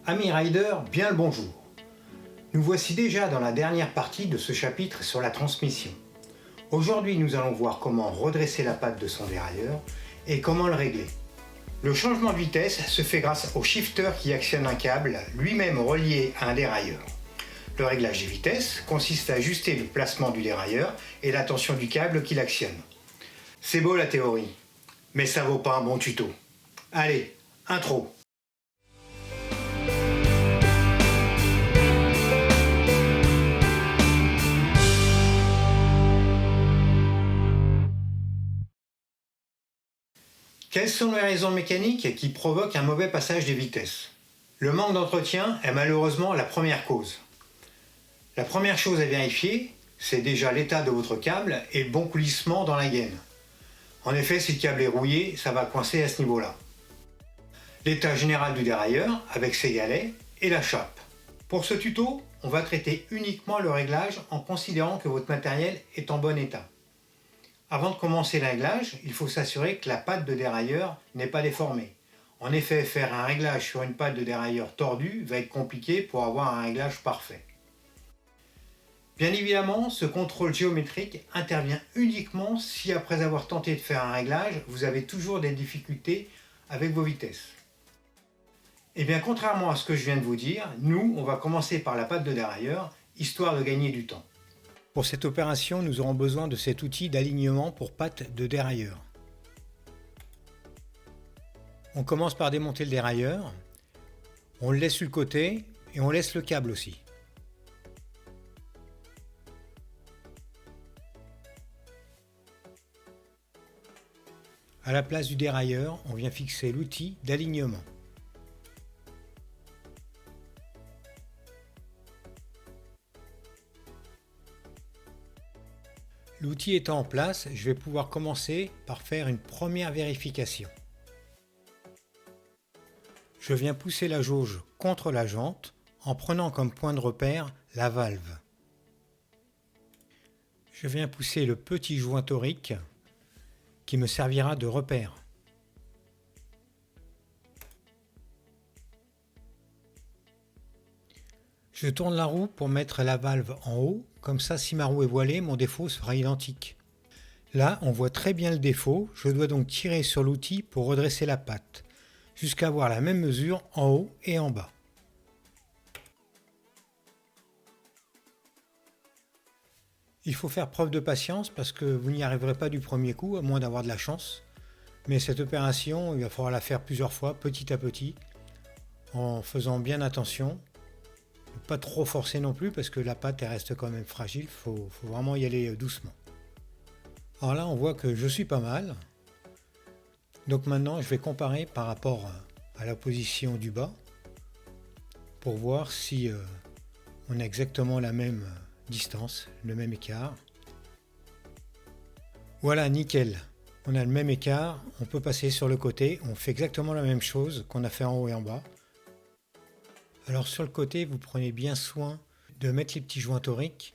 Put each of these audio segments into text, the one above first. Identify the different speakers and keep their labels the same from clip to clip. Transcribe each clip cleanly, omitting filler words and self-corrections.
Speaker 1: Amis riders, bien le bonjour. Nous voici déjà dans la dernière partie de ce chapitre sur la transmission. Aujourd'hui, nous allons voir comment redresser la patte de son dérailleur et comment le régler. Le changement de vitesse se fait grâce au shifter qui actionne un câble, lui-même relié à un dérailleur. Le réglage des vitesses consiste à ajuster le placement du dérailleur et la tension du câble qui l'actionne. C'est beau la théorie, mais ça vaut pas un bon tuto. Allez, intro. Quelles sont les raisons mécaniques qui provoquent un mauvais passage des vitesses? Le manque d'entretien est malheureusement la première cause. La première chose à vérifier, c'est déjà l'état de votre câble et le bon coulissement dans la gaine. En effet, si le câble est rouillé, ça va coincer à ce niveau-là. L'état général du dérailleur, avec ses galets, et la chape. Pour ce tuto, on va traiter uniquement le réglage en considérant que votre matériel est en bon état. Avant de commencer le réglage, il faut s'assurer que la patte de dérailleur n'est pas déformée. En effet, faire un réglage sur une patte de dérailleur tordue va être compliqué pour avoir un réglage parfait. Bien évidemment, ce contrôle géométrique intervient uniquement si après avoir tenté de faire un réglage, vous avez toujours des difficultés avec vos vitesses. Et bien contrairement à ce que je viens de vous dire, nous, on va commencer par la patte de dérailleur, histoire de gagner du temps. Pour cette opération, nous aurons besoin de cet outil d'alignement pour patte de dérailleur. On commence par démonter le dérailleur, on le laisse sur le côté et on laisse le câble aussi. À la place du dérailleur, on vient fixer l'outil d'alignement. L'outil étant en place, je vais pouvoir commencer par faire une première vérification. Je viens pousser la jauge contre la jante en prenant comme point de repère la valve. Je viens pousser le petit joint torique qui me servira de repère. Je tourne la roue pour mettre la valve en haut, comme ça si ma roue est voilée, mon défaut sera identique. Là, on voit très bien le défaut, je dois donc tirer sur l'outil pour redresser la patte, jusqu'à avoir la même mesure en haut et en bas. Il faut faire preuve de patience parce que vous n'y arriverez pas du premier coup, à moins d'avoir de la chance. Mais cette opération, il va falloir la faire plusieurs fois, petit à petit, en faisant bien attention. Pas trop forcer non plus parce que la pâte elle reste quand même fragile, faut vraiment y aller doucement. Alors là on voit que je suis pas mal. Donc maintenant je vais comparer par rapport à la position du bas pour voir si on a exactement la même distance, le même écart. Voilà, nickel. On a le même écart, on peut passer sur le côté, on fait exactement la même chose qu'on a fait en haut et en bas. Alors sur le côté, vous prenez bien soin de mettre les petits joints toriques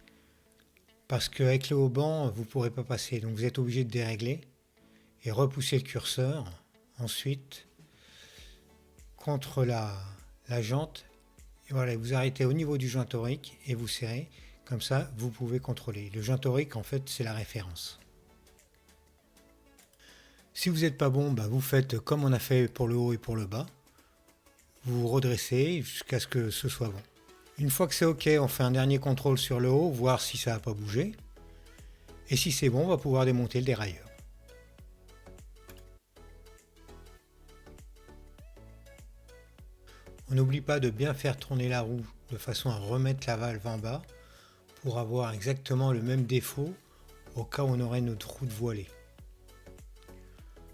Speaker 1: parce qu'avec le haut-banc, vous ne pourrez pas passer. Donc vous êtes obligé de dérégler et repousser le curseur. Ensuite, contre la jante. Et voilà, vous arrêtez au niveau du joint torique et vous serrez. Comme ça, vous pouvez contrôler. Le joint torique, en fait, c'est la référence. Si vous n'êtes pas bon, vous faites comme on a fait pour le haut et pour le bas. Vous redressez jusqu'à ce que ce soit bon. Une fois que c'est ok, on fait un dernier contrôle sur le haut, voir si ça n'a pas bougé. Et si c'est bon, on va pouvoir démonter le dérailleur. On n'oublie pas de bien faire tourner la roue de façon à remettre la valve en bas pour avoir exactement le même défaut au cas où on aurait notre roue voilée.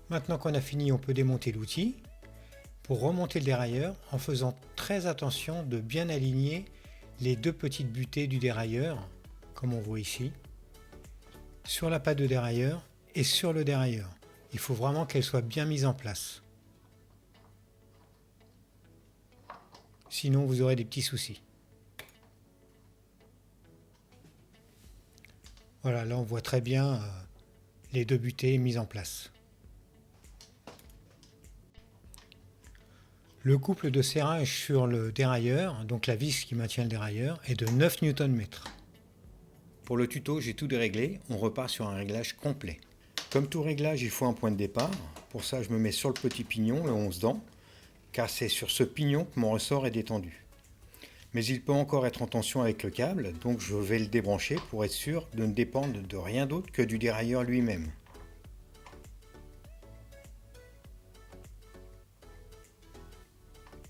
Speaker 1: Maintenant qu'on a fini, on peut démonter l'outil. Pour remonter le dérailleur en faisant très attention de bien aligner les deux petites butées du dérailleur, comme on voit ici, sur la patte de dérailleur et sur le dérailleur. Il faut vraiment qu'elles soient bien mises en place. Sinon vous aurez des petits soucis. Voilà, là on voit très bien les deux butées mises en place. Le couple de serrage sur le dérailleur, donc la vis qui maintient le dérailleur, est de 9 Nm. Pour le tuto, j'ai tout déréglé, on repart sur un réglage complet. Comme tout réglage, il faut un point de départ. Pour ça, je me mets sur le petit pignon, le 11 dents, car c'est sur ce pignon que mon ressort est détendu. Mais il peut encore être en tension avec le câble, donc je vais le débrancher pour être sûr de ne dépendre de rien d'autre que du dérailleur lui-même.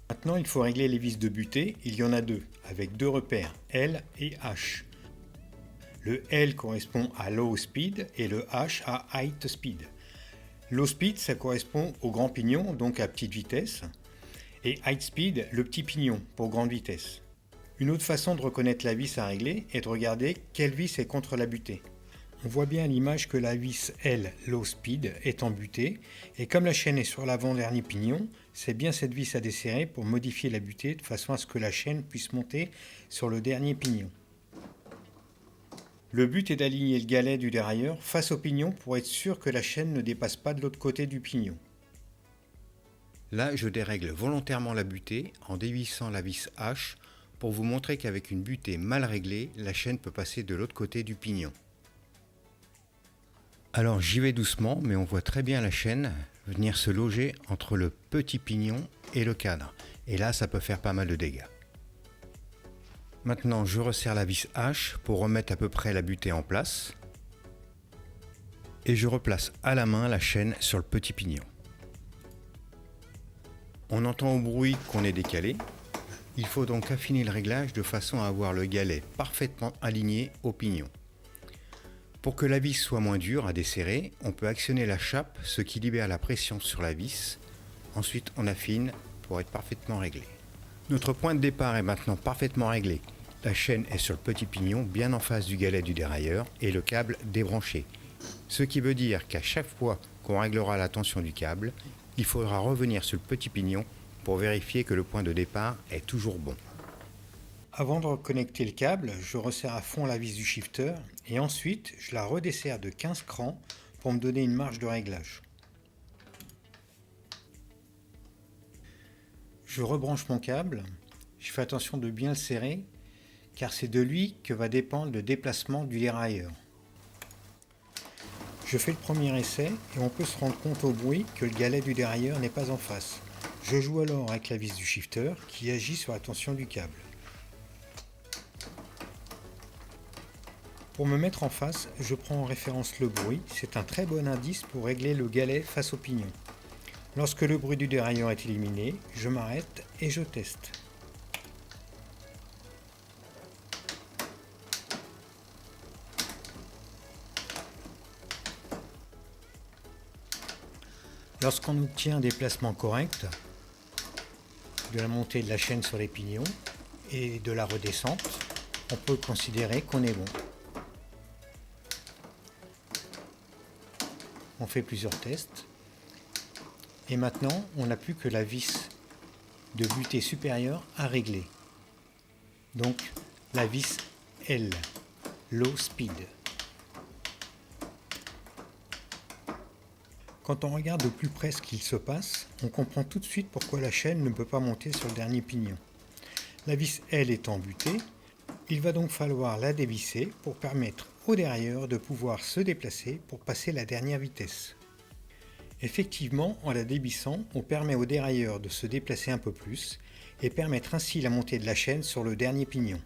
Speaker 1: Maintenant, il faut régler les vis de butée, il y en a deux, avec deux repères, L et H. Le L correspond à Low Speed et le H à High Speed. Low Speed, ça correspond au grand pignon, donc à petite vitesse, et High Speed, le petit pignon, pour grande vitesse. Une autre façon de reconnaître la vis à régler est de regarder quelle vis est contre la butée. On voit bien à l'image que la vis L Low Speed est en butée, et comme la chaîne est sur l'avant-dernier pignon, c'est bien cette vis à desserrer pour modifier la butée de façon à ce que la chaîne puisse monter sur le dernier pignon. Le but est d'aligner le galet du dérailleur face au pignon pour être sûr que la chaîne ne dépasse pas de l'autre côté du pignon. Là, je dérègle volontairement la butée en dévissant la vis H pour vous montrer qu'avec une butée mal réglée, la chaîne peut passer de l'autre côté du pignon. Alors j'y vais doucement, mais on voit très bien la chaîne venir se loger entre le petit pignon et le cadre. Et là, ça peut faire pas mal de dégâts. Maintenant, je resserre la vis H pour remettre à peu près la butée en place. Et je replace à la main la chaîne sur le petit pignon. On entend au bruit qu'on est décalé. Il faut donc affiner le réglage de façon à avoir le galet parfaitement aligné au pignon. Pour que la vis soit moins dure à desserrer, on peut actionner la chape, ce qui libère la pression sur la vis. Ensuite, on affine pour être parfaitement réglé. Notre point de départ est maintenant parfaitement réglé. La chaîne est sur le petit pignon, bien en face du galet du dérailleur, et le câble débranché. Ce qui veut dire qu'à chaque fois qu'on réglera la tension du câble, il faudra revenir sur le petit pignon pour vérifier que le point de départ est toujours bon. Avant de reconnecter le câble, je resserre à fond la vis du shifter et ensuite je la redesserre de 15 crans pour me donner une marge de réglage. Je rebranche mon câble, je fais attention de bien le serrer car c'est de lui que va dépendre le déplacement du dérailleur. Je fais le premier essai et on peut se rendre compte au bruit que le galet du dérailleur n'est pas en face. Je joue alors avec la vis du shifter qui agit sur la tension du câble. Pour me mettre en face, je prends en référence le bruit, c'est un très bon indice pour régler le galet face au pignon. Lorsque le bruit du dérailleur est éliminé, je m'arrête et je teste. Lorsqu'on obtient un déplacement correct de la montée de la chaîne sur les pignons et de la redescente, on peut considérer qu'on est bon. On fait plusieurs tests. Et maintenant, on n'a plus que la vis de butée supérieure à régler. Donc, la vis L, Low Speed. Quand on regarde de plus près ce qu'il se passe, on comprend tout de suite pourquoi la chaîne ne peut pas monter sur le dernier pignon. La vis L étant butée, il va donc falloir la dévisser pour permettre au dérailleur de pouvoir se déplacer pour passer la dernière vitesse. Effectivement, en la dévissant, on permet au dérailleur de se déplacer un peu plus et permettre ainsi la montée de la chaîne sur le dernier pignon.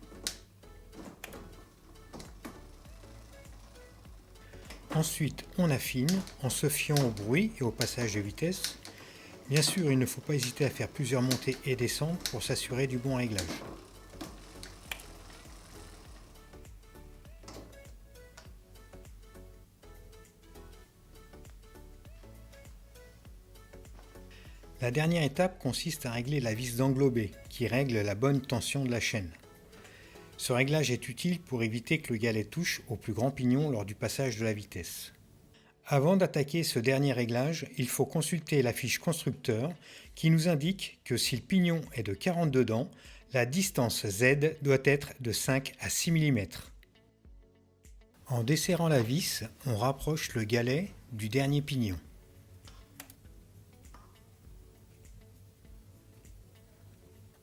Speaker 1: Ensuite, on affine en se fiant au bruit et au passage de vitesse. Bien sûr, il ne faut pas hésiter à faire plusieurs montées et descentes pour s'assurer du bon réglage. La dernière étape consiste à régler la vis d'englobé, qui règle la bonne tension de la chaîne. Ce réglage est utile pour éviter que le galet touche au plus grand pignon lors du passage de la vitesse. Avant d'attaquer ce dernier réglage, il faut consulter la fiche constructeur qui nous indique que si le pignon est de 42 dents, la distance Z doit être de 5 à 6 mm. En desserrant la vis, on rapproche le galet du dernier pignon.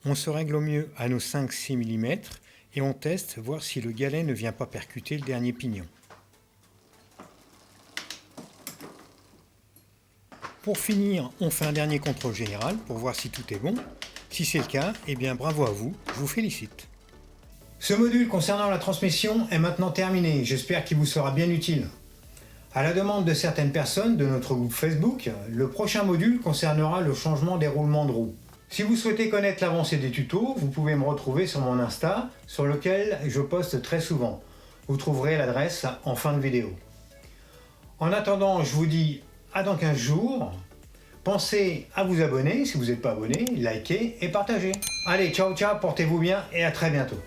Speaker 1: On se règle au mieux à nos 5-6 mm et on teste voir si le galet ne vient pas percuter le dernier pignon. Pour finir, on fait un dernier contrôle général pour voir si tout est bon. Si c'est le cas, eh bien bravo à vous, je vous félicite. Ce module concernant la transmission est maintenant terminé, j'espère qu'il vous sera bien utile. À la demande de certaines personnes de notre groupe Facebook, le prochain module concernera le changement des roulements de roues. Si vous souhaitez connaître l'avancée des tutos, vous pouvez me retrouver sur mon Insta, sur lequel je poste très souvent. Vous trouverez l'adresse en fin de vidéo. En attendant, je vous dis à dans 15 jours. Pensez à vous abonner si vous n'êtes pas abonné, likez et partagez. Allez, ciao ciao, portez-vous bien et à très bientôt.